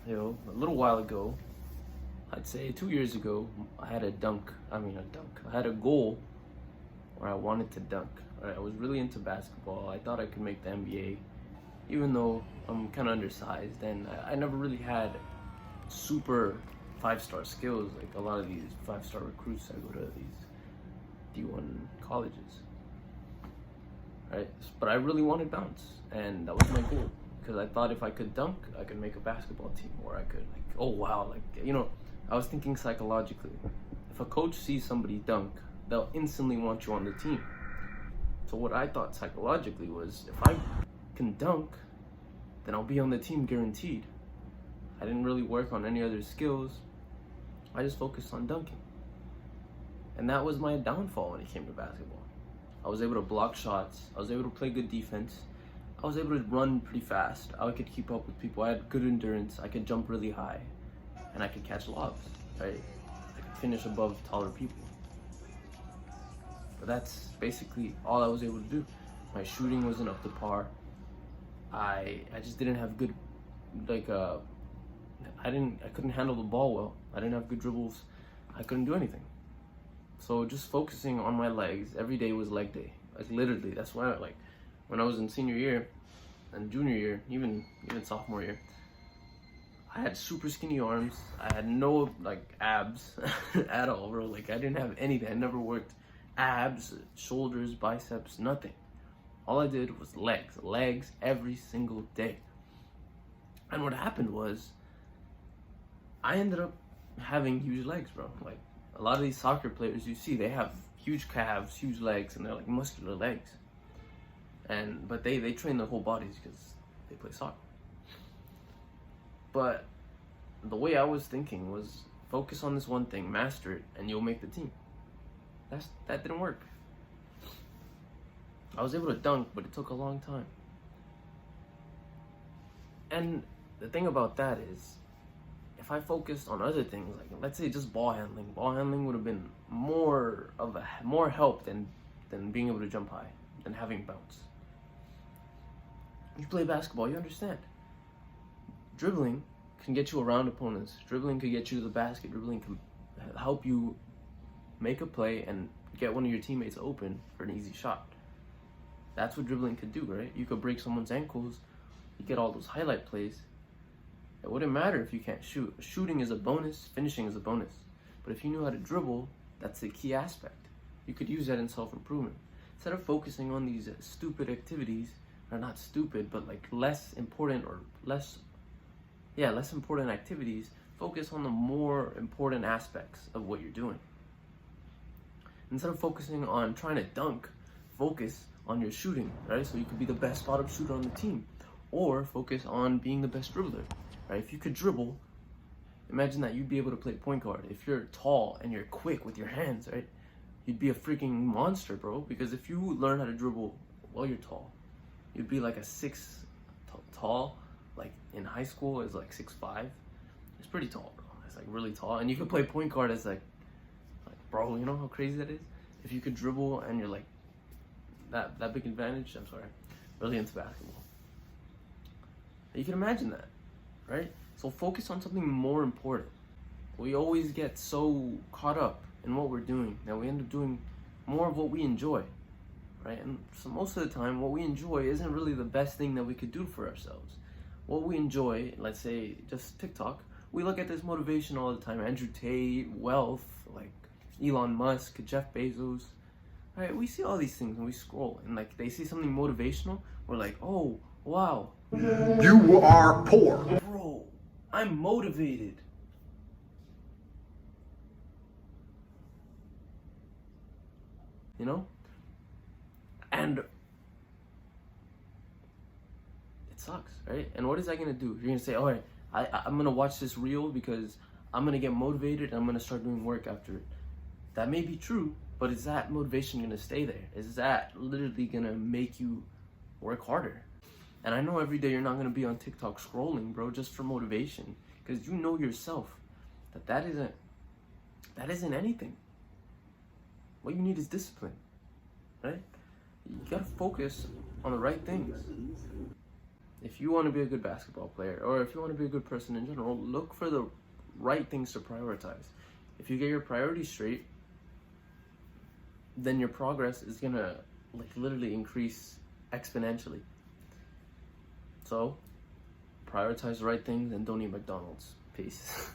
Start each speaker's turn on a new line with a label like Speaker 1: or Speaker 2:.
Speaker 1: A little while ago, I'd say 2 years ago, I had a dunk. I had a goal where I wanted to dunk. Right? I was really into basketball. I thought I could make the NBA, even though I'm kind of undersized, and I never really had super five-star skills like a lot of these five-star recruits that go to these D1 colleges. Right? But I really wanted bounce, and that was my goal because I thought if I could dunk, I could make a basketball team, or I could oh wow, I was thinking psychologically. If a coach sees somebody dunk, they'll instantly want you on the team. So what I thought psychologically was, if I can dunk, then I'll be on the team guaranteed. I didn't really work on any other skills. I just focused on dunking. And that was my downfall when it came to basketball. I was able to block shots. I was able to play good defense. I was able to run pretty fast. I could keep up with people. I had good endurance. I could jump really high. And I could catch lobs, right? I could finish above taller people. But that's basically all I was able to do. My shooting wasn't up to par. I just didn't have good, I couldn't handle the ball well. I didn't have good dribbles. I couldn't do anything. So just focusing on my legs every day was leg day. Like literally, that's why when I was in senior year and junior year, even sophomore year, I had super skinny arms. I had no abs at all, bro. I didn't have anything. I never worked abs, shoulders, biceps, nothing. All I did was legs every single day. And what happened was, I ended up having huge legs, bro. A lot of these soccer players you see, they have huge calves, huge legs, and they're muscular legs. But they train their whole bodies because they play soccer. But the way I was thinking was, focus on this one thing, master it, and you'll make the team. That didn't work. I was able to dunk, but it took a long time. And the thing about that is, if I focused on other things, let's say just ball handling would have been more help than being able to jump high, than having bounce. You play basketball, you understand. Dribbling can get you around opponents. Dribbling can get you to the basket. Dribbling can help you make a play and get one of your teammates open for an easy shot. That's what dribbling could do, right? You could break someone's ankles. You get all those highlight plays. It wouldn't matter if you can't shoot. Shooting is a bonus. Finishing is a bonus. But if you knew how to dribble, that's the key aspect. You could use that in self-improvement. Instead of focusing on these stupid activities, or not stupid, but less important activities, focus on the more important aspects of what you're doing. Instead of focusing on trying to dunk, focus on your shooting, right? So you could be the best spot-up shooter on the team, or focus on being the best dribbler, right? If you could dribble, imagine that you'd be able to play point guard. If you're tall and you're quick with your hands, right? You'd be a freaking monster, bro. Because if you learn how to dribble while you're tall, you'd be a 6 tall. In high school is 6'5". It's pretty tall, bro. It's really tall, and you can play point guard as bro. You know how crazy that is? If you could dribble and you're that big advantage. I'm sorry, really into basketball. You can imagine that, right? So focus on something more important. We always get so caught up in what we're doing that we end up doing more of what we enjoy, right? And so most of the time, what we enjoy isn't really the best thing that we could do for ourselves. What we enjoy, let's say just TikTok, we look at this motivation all the time. Andrew Tate, wealth, Elon Musk, Jeff Bezos, right? We see all these things when we scroll, and they see something motivational, we're oh, wow.
Speaker 2: You are poor.
Speaker 1: Bro, I'm motivated. You know? And it sucks, right? And what is that gonna do? You're gonna say, all right, I'm gonna watch this reel because I'm gonna get motivated and I'm gonna start doing work after it. That may be true, but is that motivation gonna stay there? Is that literally gonna make you work harder? And I know every day you're not gonna be on TikTok scrolling, bro, just for motivation, because you know yourself that isn't anything. What you need is discipline, right? You gotta focus on the right things. If you want to be a good basketball player, or if you want to be a good person in general, look for the right things to prioritize. If you get your priorities straight, then your progress is gonna literally increase exponentially. So prioritize the right things and don't eat McDonald's. Peace.